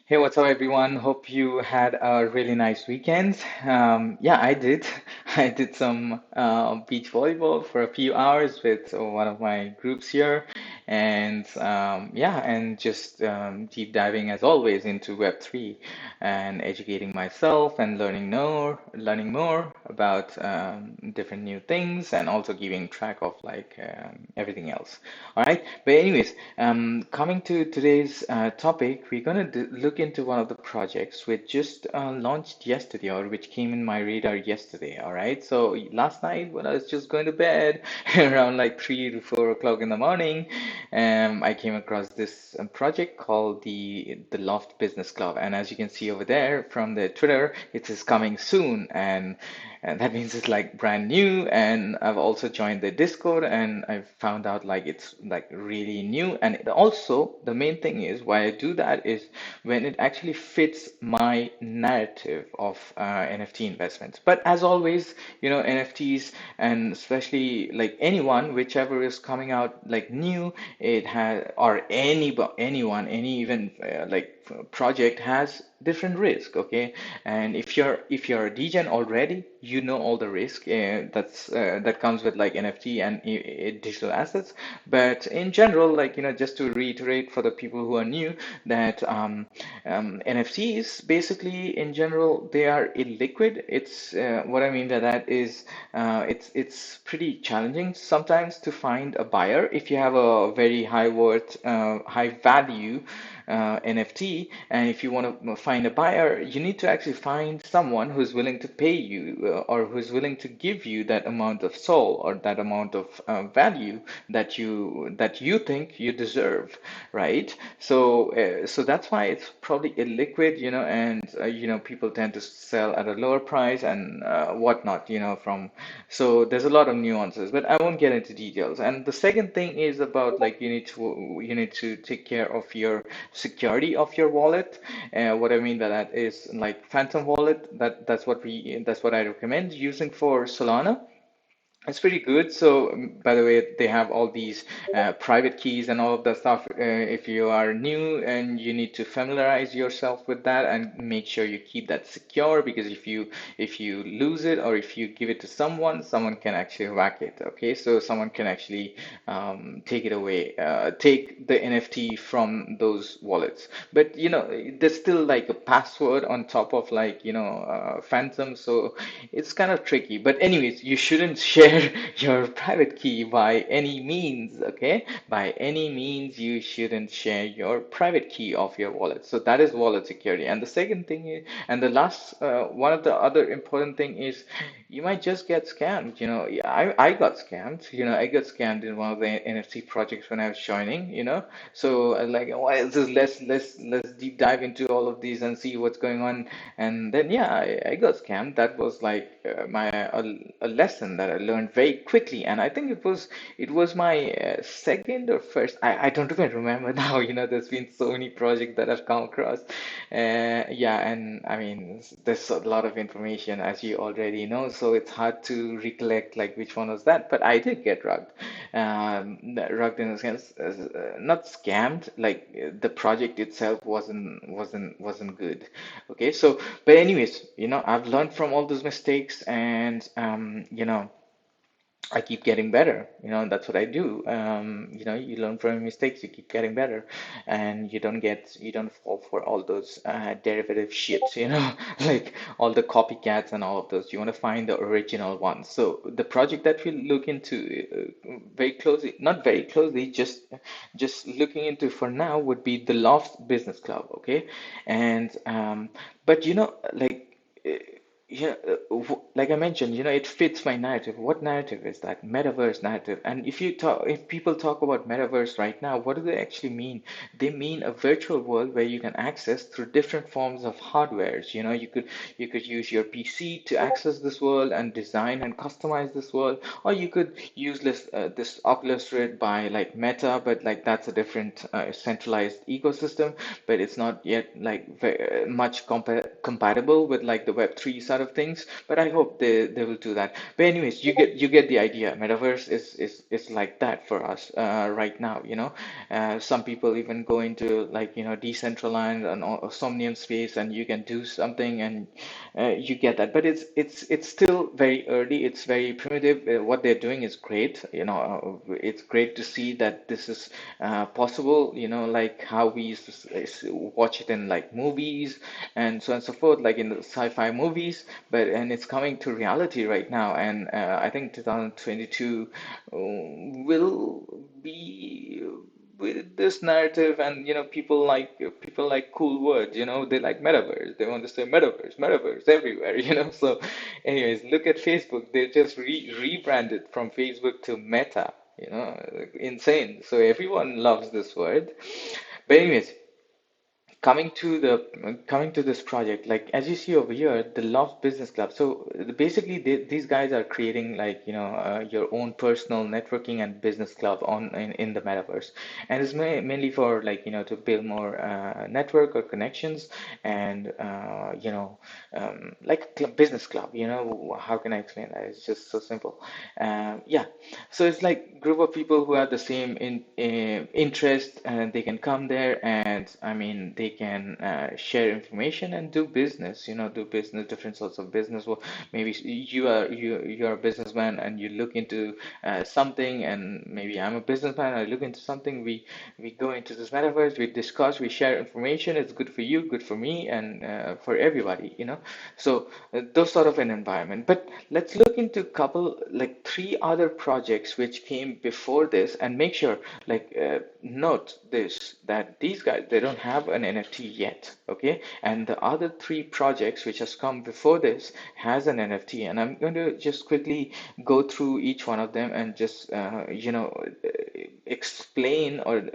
Hey, what's up, everyone? Hope you had a really nice weekend. Yeah, I did. I did some beach volleyball for a few hours with one of my groups here, and yeah, and just deep diving as always into Web3 and educating myself and learning more about different new things, and also keeping track of like everything else. All right. But anyways. Coming to today's topic, we're going to look into one of the projects which just launched yesterday or which came in my radar yesterday. All right. So last night when I was just going to bed around like 3 to 4 o'clock in the morning, I came across this project called the Loft Business Club. And as you can see over there from the Twitter, it is coming soon. And that means it's like brand new. And I've also joined the Discord and I've found out like it's like really new. And it also, the main thing is why I do that is when it actually fits my narrative of NFT investments. But as always, NFTs and especially like anyone, whichever is coming out like new, it has, or anyone, any even project has different risk, okay? And if you're a degen already, you know all the risk that comes with like NFT and digital assets. But in general, like just to reiterate for the people who are new, that NFTs basically in general they are illiquid. It's what I mean by that is it's pretty challenging sometimes to find a buyer if you have a very high worth, high value NFT, and if you want to find a buyer, you need to actually find someone who's willing to pay you or who's willing to give you that amount of soul or that amount of value that you think you deserve, right? So that's why it's probably illiquid, and people tend to sell at a lower price and whatnot, from so there's a lot of nuances, but I won't get into details. And the second thing is about like you need to take care of your security of your wallet. What I mean by that is like Phantom Wallet. That's what I recommend using for Solana. It's pretty good. So, by the way, they have all these private keys and all of that stuff. If you are new and you need to familiarize yourself with that and make sure you keep that secure, because if you lose it or if you give it to someone, someone can actually hack it. Okay, so someone can actually take it away, take the NFT from those wallets. But there's still like a password on top of like Phantom, so it's kind of tricky. But anyways, you shouldn't share your private key by any means, okay? By any means, you shouldn't share your private key of your wallet. So that is wallet security. And the second thing is, and the last one of the other important thing is you might just get scammed. Yeah, I got scammed. I got scammed in one of the NFT projects when I was joining, So like, why is this? Let's deep dive into all of these and see what's going on. And then yeah, I got scammed. That was like a lesson that I learned very quickly. And I think it was my second or first. I don't even remember now. There's been so many projects that I've come across. Yeah, and I mean, there's a lot of information as you already know, so it's hard to recollect like which one was that. But I did get rugged, rugged in a sense, not scammed. Like the project itself wasn't good. Okay, so but anyways, I've learned from all those mistakes, and I keep getting better. That's what I do. You learn from your mistakes, you keep getting better, and you don't fall for all those derivative shits, like all the copycats and all of those. You want to find the original ones. So the project that we look into very closely, not very closely, just looking into for now would be the Lofts Business Club, okay? And but like. Like I mentioned, it fits my narrative. What narrative is that? Metaverse narrative. And if people talk about metaverse right now, what do they actually mean? They mean a virtual world where you can access through different forms of hardwares. You could use your PC to access this world and design and customize this world, or you could use this Oculus Rift by like Meta, but like that's a different centralized ecosystem, but it's not yet like very much compatible with like the Web3 side side of things, but I hope they will do that. But anyways, you get the idea. Metaverse is like that for us right now, you know. Some people even go into like, you know, decentralized and Somnium space, and you can do something, and you get that. But it's still very early. It's very primitive. What they're doing is great. You know, it's great to see that this is possible. You know, like how we used to watch it in like movies and so on and so forth, like in the sci-fi movies. But and it's coming to reality right now. And I think 2022 will be with this narrative. And you know, people like cool words, you know, they like metaverse, they want to say metaverse, metaverse everywhere, you know. So anyways, look at Facebook, they just rebranded from Facebook to Meta, you know, like, insane. So everyone loves this word. But anyways, coming to this project, like as you see over here, the Lofts Business Club. So basically, these guys are creating like, you know, your own personal networking and business club in the metaverse, and it's mainly for like, you know, to build more network or connections, and like a business club. You know, how can I explain that? It's just so simple. Yeah, so it's like group of people who have the same interest, and they can come there, and I mean they can share information and do business. You know, do business, different sorts of business. Well, maybe you're a businessman and you look into something, and maybe I'm a businessman. I look into something. We go into this metaverse. We discuss. We share information. It's good for you, good for me, and for everybody. You know, so those sort of an environment. But let's look into couple like three other projects which came before this, and make sure like note this, that these guys, they don't have an NFT yet, okay? And the other three projects which has come before this has an NFT, and I'm going to just quickly go through each one of them and just explain, or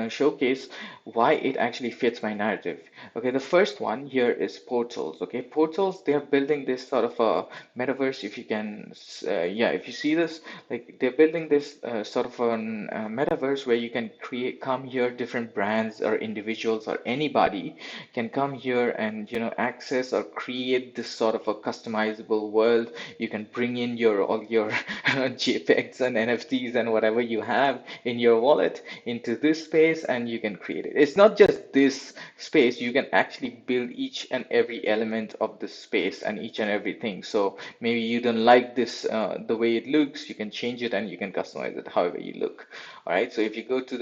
showcase why it actually fits my narrative. Okay, the first one here is Portals. Okay, Portals, they are building this sort of a metaverse. If you can, yeah, if you see this, like they're building this sort of an metaverse where you can come here, different brands or individuals or anybody can come here and access or create this sort of a customizable world. You can bring in all your JPEGs and NFTs and whatever you have in your wallet into this space, and you can create it. It's not just this space, you can actually build each and every element of the space and each and everything. So maybe you don't like this the way it looks, you can change it and you can customize it however you look. All right, so if you go to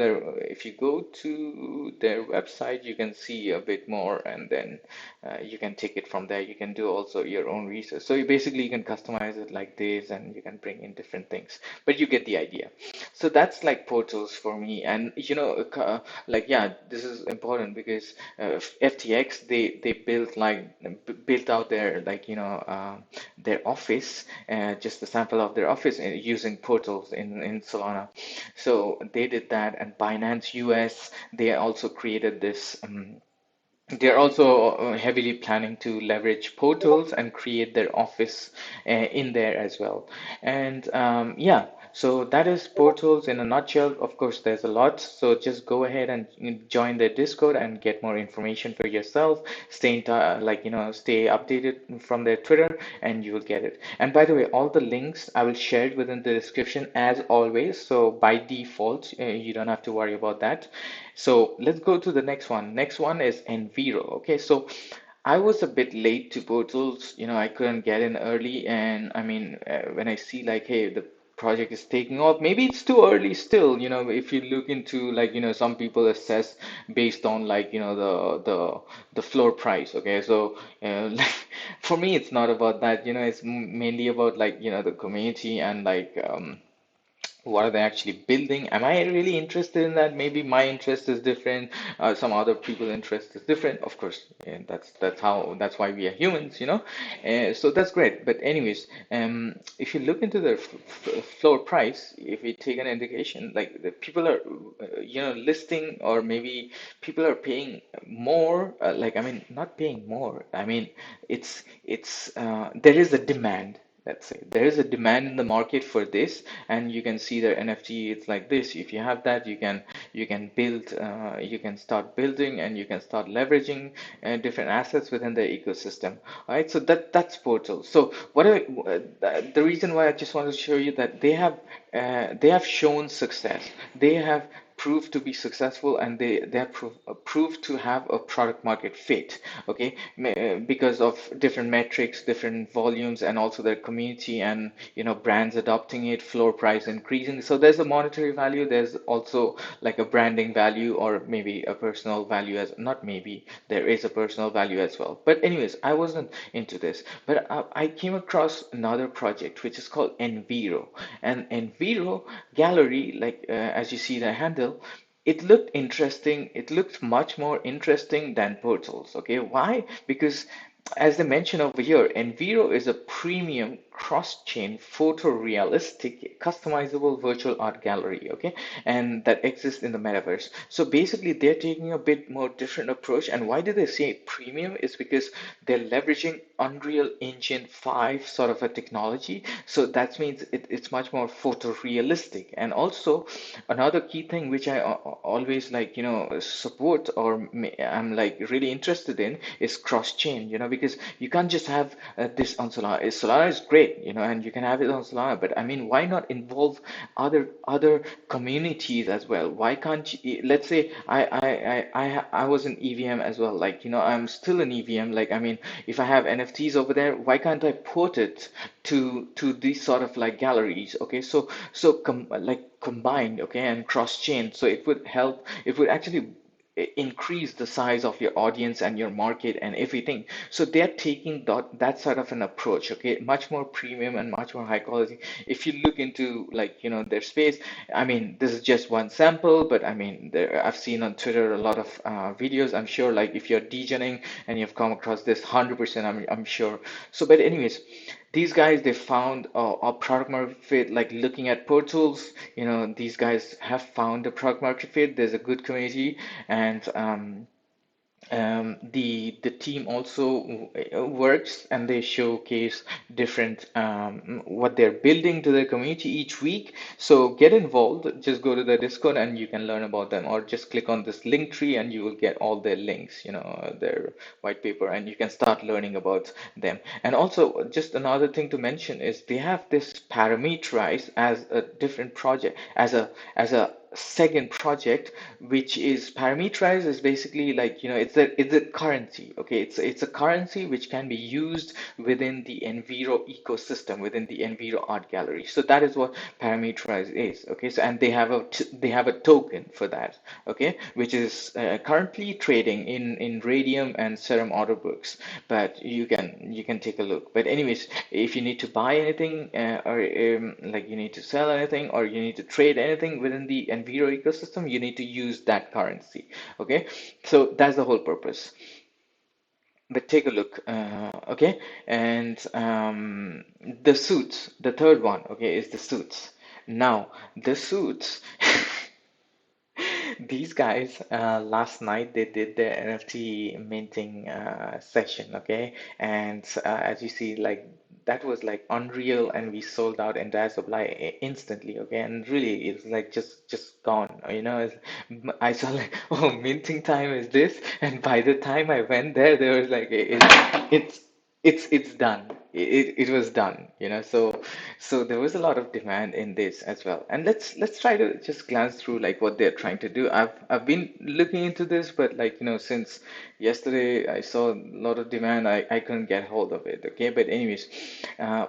their website, you can see a bit more, and then you can take it from there. You can do also your own research. So you can customize it like this, and you can bring in different things. But you get the idea. So that's like Portals for me. And like, yeah, this is important because FTX, they built out their their office, just a sample of their office using Portals in Solana. So they did that, and Binance US, they also created this. They're also heavily planning to leverage portals and create their office in there as well. And yeah, so that is portals in a nutshell. Of course, there's a lot. So just go ahead and join their Discord and get more information for yourself. Stay in stay updated from their Twitter, and you will get it. And by the way, all the links I will share it within the description as always. So by default, you don't have to worry about that. So let's go to the next one. Next one is Enviro. Okay, so I was a bit late to Portals. I couldn't get in early, and I mean, when I see like, hey, the project is taking off, maybe it's too early still. If you look into like, some people assess based on like, the floor price. Okay, so for me, it's not about that. It's mainly about like, the community and like what are they actually building? Am I really interested in that? Maybe my interest is different. Some other people interest is different. Of course, and that's why we are humans, so that's great. But anyways, if you look into the floor price, if we take an indication, like the people are, listing, or maybe people are paying more. Like, I mean, not paying more. I mean, it's there is a demand. let's say there is a demand in the market for this, and you can see their NFT. It's like this. If you have that, you can build, you can start building, and you can start leveraging different assets within the ecosystem. All right, so that's Portal. So the reason why I just want to show you that they have shown success. They have proved to be successful, and they have proved to have a product market fit, okay, because of different metrics, different volumes, and also their community, and brands adopting it, floor price increasing. So there's a monetary value, there's also like a branding value, or maybe a personal value, as not maybe, there is a personal value as well. But anyways, I wasn't into this, but I came across another project which is called Enviro. And Enviro gallery, like as you see the handle, it looked interesting. It looked much more interesting than Portals. Okay, why? Because as they mentioned over here, Enviro is a premium cross-chain photorealistic customizable virtual art gallery, okay, and that exists in the metaverse. So basically they're taking a bit more different approach. And why do they say premium? Is because they're leveraging Unreal Engine 5 sort of a technology. So that means it's much more photorealistic. And also another key thing which I always like, support, or I'm like really interested in, is cross chain, because you can't just have this on Solana. Solana is great, and you can have it on Solana, but I mean, why not involve other communities as well? Why can't you, let's say I was an EVM as well, like, I'm still an EVM. Like, I mean, if I have NFTs over there, why can't I put it to these sort of like galleries? Okay, so like combined, okay, and cross chain, so it would help. It would actually increase the size of your audience and your market and everything. So they're taking that sort of an approach, okay, much more premium and much more high quality. If you look into, like, their space, I mean, this is just one sample, but I mean, I've seen on Twitter a lot of videos. I'm sure, like, if you're degening and you've come across this, 100%, I'm sure. So, but anyways, these guys, they found a product market fit. Like, looking at portals, these guys have found a product market fit. There's a good community, and the team also works, and they showcase different what they're building to their community each week. So get involved. Just go to the Discord and you can learn about them, or just click on this link tree and you will get all their links, their white paper, and you can start learning about them. And also, just another thing to mention is they have this Parametrise as a different project, as a second project, which is Parametrise, is basically like, it's a currency. Okay, it's a currency which can be used within the Enviro ecosystem, within the Enviro art gallery. So that is what Parametrise is. Okay, so, and they have a token for that, okay, which is currently trading in Radium and Serum order books. But you can take a look. But anyways, if you need to buy anything, or like, you need to sell anything, or you need to trade anything within the Enviro ecosystem, you need to use that currency. Okay, so that's the whole purpose. But take a look, okay, and the suits, the third one, okay, is the suits. Now, the suits. These guys, last night they did their NFT minting session, okay? And as you see, like, that was like unreal, and we sold out entire supply instantly, okay? And really, it's like just gone, I saw like, oh, minting time is this, and by the time I went there, there was like, it's it's done. It was done, so there was a lot of demand in this as well. And let's try to just glance through like what they're trying to do. I've been looking into this, but like, since yesterday I saw a lot of demand, I couldn't get hold of it. Okay, but anyways,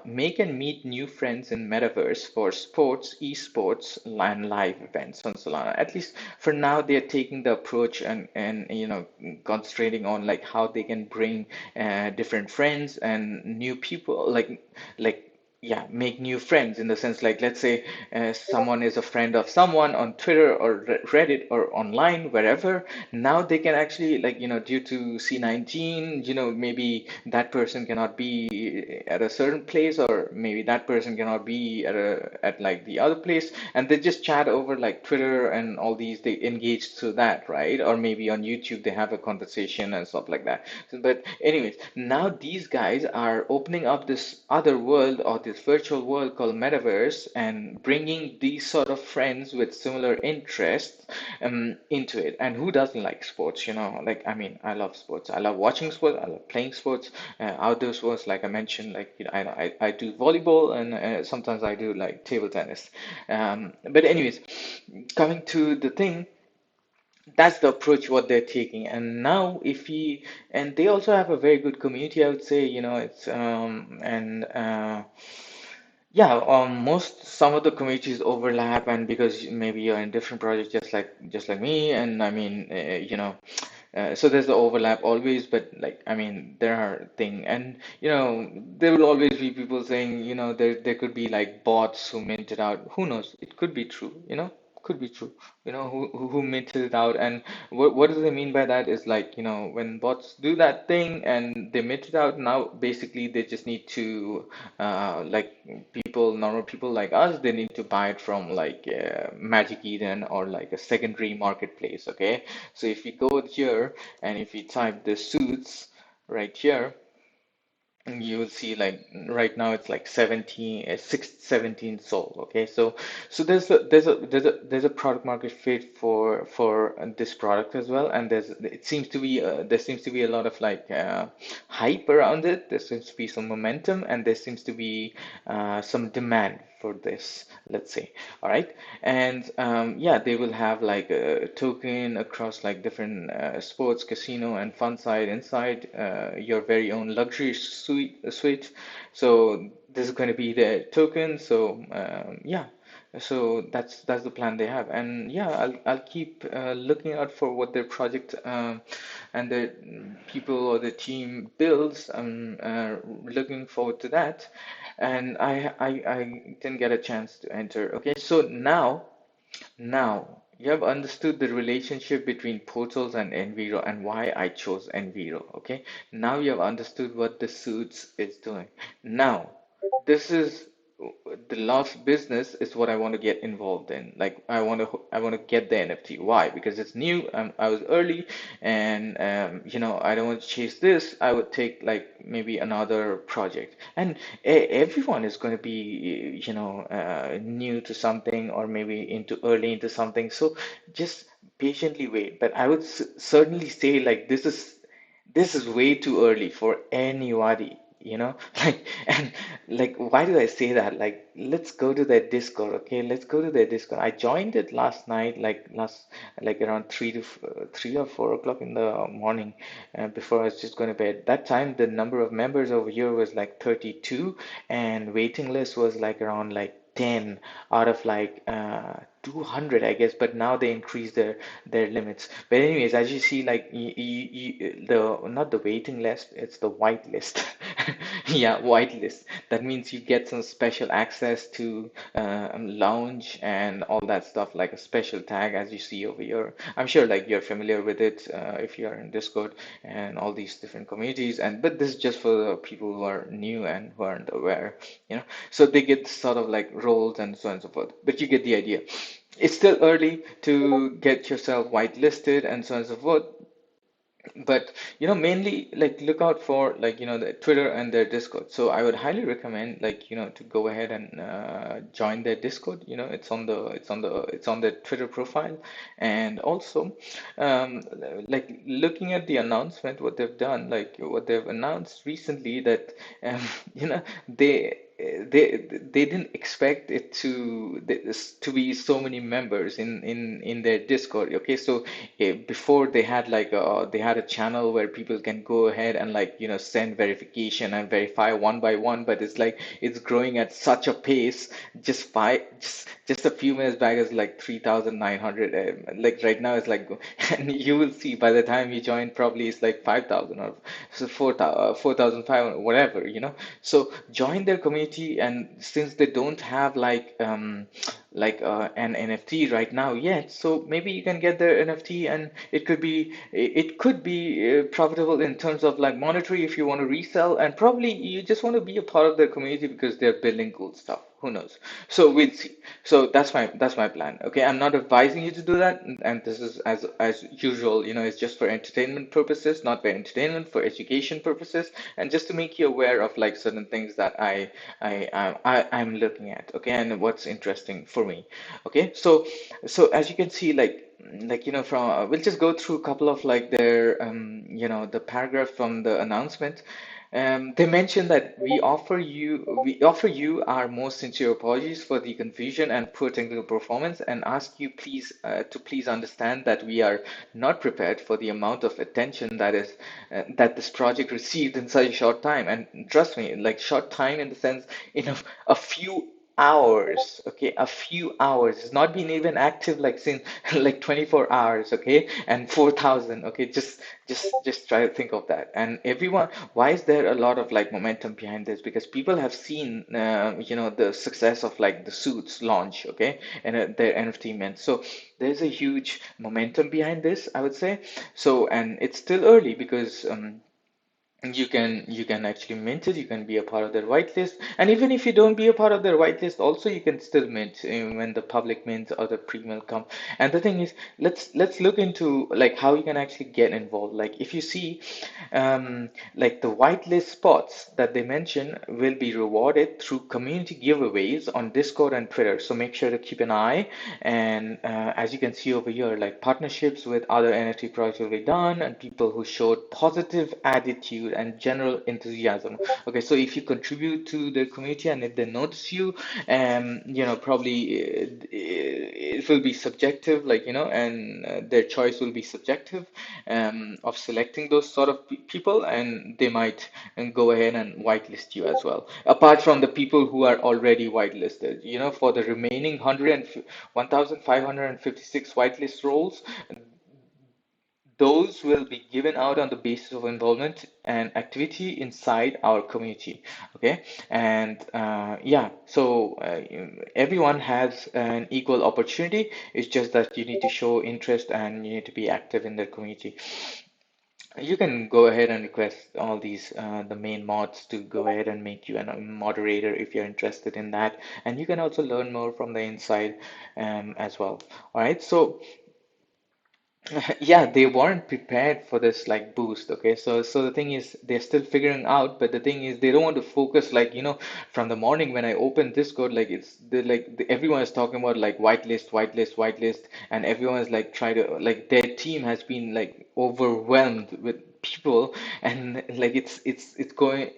make and meet new friends in metaverse for sports, esports, and live events on Solana. At least for now, they're taking the approach, and concentrating on like how they can bring different friends and new people, like yeah, make new friends in the sense like, let's say someone is a friend of someone on Twitter or Reddit or online, wherever. Now they can actually, like, due to C19, maybe that person cannot be at a certain place, or maybe that person cannot be at like the other place, and they just chat over like Twitter and all these, they engage through that, right? Or maybe on YouTube they have a conversation and stuff like that. But anyways, now these guys are opening up this other world or this virtual world called Metaverse and bringing these sort of friends with similar interests into it. And who doesn't like sports? Like, I mean, I love sports. I love watching sports. I love playing sports, outdoor sports. Like I mentioned, like, I do volleyball, and sometimes I do like table tennis. But anyways, coming to the thing, that's the approach what they're taking. And now if we, and they also have a very good community, I would say. It's and yeah, most some of the communities overlap, and because maybe you're in different projects, just like me, and I mean, so there's the overlap always. But like, I mean, there are thing, and there will always be people saying, there could be like bots who mint it out. Who knows? It could be true, could be true. Who minted it out, and what do they mean by that is like, when bots do that thing and they mint it out, now basically they just need to like normal people like us, they need to buy it from like Magic Eden or like a secondary marketplace. Okay, so if you go here and if you type the suits right here, you will see like right now it's like 17 17 sold. Okay, so there's a product market fit for this product as well. And there seems to be a lot of like hype around it. There seems to be some momentum, and there seems to be some demand for this, let's say. All right. And yeah, they will have like a token across like different sports, casino, and fun side inside your very own luxury suite. So this is going to be the token. So yeah, so that's the plan they have. And yeah, I'll keep looking out for what their project and the people or the team builds. I'm looking forward to that. And I didn't get a chance to enter. Okay, so now you have understood the relationship between portals and Enviro and why I chose Enviro. Okay, now you have understood what the suits is doing. Now, this is the last business is what I want to get involved in. Like I want to get the NFT. Why? Because it's new. I was early, and I don't want to chase this. I would take like maybe another project. And everyone is going to be new to something, or maybe into early into something. So just patiently wait. But I would certainly say like this is way too early for anybody, like, and like, why did I say that? Like, let's go to their Discord, okay? Let's go to their Discord. I joined it last night, like around 3 or 4 o'clock in the morning, before I was just going to bed. That time, the number of members over here was like 32, and waiting list was like around like 10 out of like 200, I guess. But now they increased their limits. But anyways, as you see, like the not the waiting list, it's the white list. Yeah, white list. That means you get some special access to lounge and all that stuff, like a special tag, as you see over here. I'm sure like you're familiar with it if you're in Discord and all these different communities. And but this is just for the people who are new and who aren't aware, so they get sort of like roles and so on and so forth. But you get the idea. It's still early to get yourself whitelisted and so on and so forth. But mainly like look out for like the Twitter and their Discord. So I would highly recommend like to go ahead and join their Discord. It's on the Twitter profile. And also like looking at the announcement, what they've done, like what they've announced recently, that um, you know they they didn't expect it to be so many members in their Discord. Okay, so before they had a channel where people can go ahead and like send verification and verify one by one. But it's like it's growing at such a pace. Just a few minutes back is like 3,900. Like right now it's like and you will see by the time you join, probably it's like 5,000 or so 4,500, whatever. So join their community community, and since they don't have an NFT right now yet, so maybe you can get their NFT, and it could be profitable in terms of like monetary if you want to resell, and probably you just want to be a part of their community because they're building cool stuff. Who knows? So we'll see. So that's my plan. Okay, I'm not advising you to do that, and this is as usual. It's just for entertainment purposes, not for entertainment, for education purposes, and just to make you aware of like certain things that I'm looking at. Okay, and what's interesting for me. Okay, so as you can see, from we'll just go through a couple of like their the paragraph from the announcement. They mentioned that we offer you our most sincere apologies for the confusion and poor technical performance, and ask you please understand that we are not prepared for the amount of attention that this project received in such a short time. And trust me, like short time in the sense, a few hours. Okay, a few hours. It's not been even active like since like 24 hours. Okay, and 4,000. Okay, just try to think of that. And everyone, why is there a lot of like momentum behind this? Because people have seen the success of like the Suits launch. Okay, and their NFT mint. So there's a huge momentum behind this, I would say. So, and it's still early because you can actually mint it. You can be a part of their whitelist, and even if you don't be a part of their whitelist, also you can still mint when the public mint or the pre-mint come. And the thing is, let's look into like how you can actually get involved. Like if you see, like the whitelist spots that they mention will be rewarded through community giveaways on Discord and Twitter. So make sure to keep an eye. And as you can see over here, like partnerships with other NFT projects will be done, and people who showed positive attitude and general enthusiasm. Okay, so if you contribute to the community and if they notice you, probably it will be subjective, and their choice will be subjective of selecting those sort of people, and they might go ahead and whitelist you as well. Apart from the people who are already whitelisted, for the remaining 1,556 whitelist roles, those will be given out on the basis of involvement and activity inside our community. Okay, and yeah, so everyone has an equal opportunity. It's just that you need to show interest and you need to be active in the community. You can go ahead and request all these the main mods to go ahead and make you a moderator if you're interested in that, and you can also learn more from the inside as well. All right, so yeah, they weren't prepared for this like boost. Okay, so the thing is they're still figuring out, but the thing is they don't want to focus from the morning when I open Discord, like everyone is talking about like whitelist, whitelist, whitelist, and everyone is like try to like their team has been like overwhelmed with people, and like it's going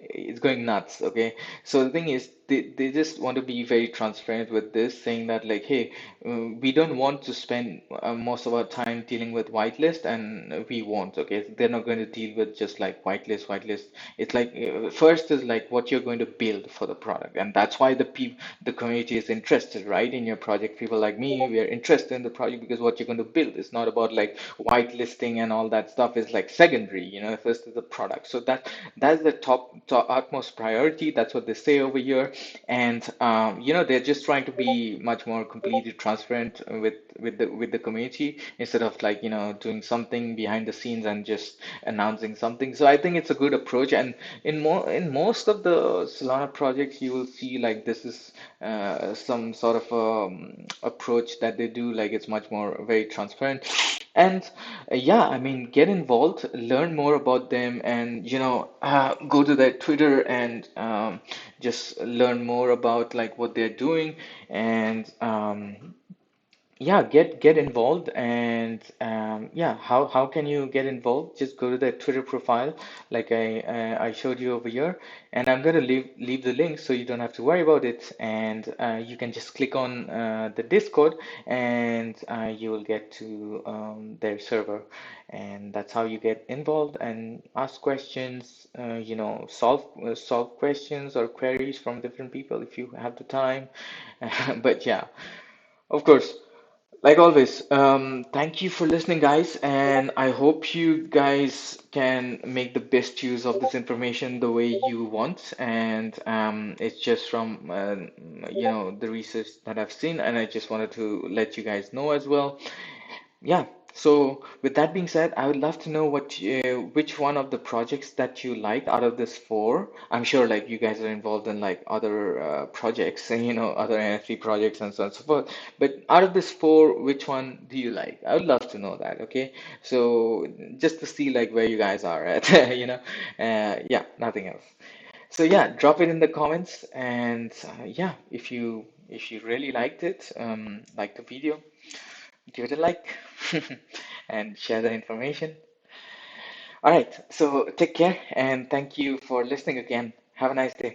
nuts. Okay, so the thing is they just want to be very transparent with this, saying that like, hey, we don't want to spend most of our time dealing with whitelist, and we won't. Okay, they're not going to deal with just like whitelist. It's like first is like what you're going to build for the product, and that's why the community is interested, right, in your project. People like me, we are interested in the project because what you're going to build is not about like whitelisting, and all that stuff is like secondary. First is the product. So that's the top utmost priority. That's what they say over here. And they're just trying to be much more completely transparent with the community, instead of like doing something behind the scenes and just announcing something. So I think it's a good approach, and in most of the Solana projects you will see like this is some sort of approach that they do. Like it's much more very transparent. And yeah, I mean, get involved, learn more about them, and go to their Twitter and just learn more about like what they're doing. And yeah, get involved. And yeah, how can you get involved? Just go to their Twitter profile, like I showed you over here, and I'm gonna leave the link so you don't have to worry about it. And you can just click on the Discord, and you will get to their server, and that's how you get involved and ask questions. Solve questions or queries from different people if you have the time. But yeah, of course. Like always, thank you for listening, guys, and I hope you guys can make the best use of this information the way you want. And it's just from the research that I've seen, and I just wanted to let you guys know as well. Yeah. So with that being said, I would love to know which one of the projects that you like out of this four. I'm sure like you guys are involved in like other projects and other NFT projects and so on and so forth. But out of this four, which one do you like? I would love to know that. Okay. So just to see like where you guys are at, yeah, nothing else. So yeah, drop it in the comments and yeah, if you really liked it, like the video, give it a like and share the information. All right, so take care and thank you for listening again. Have a nice day.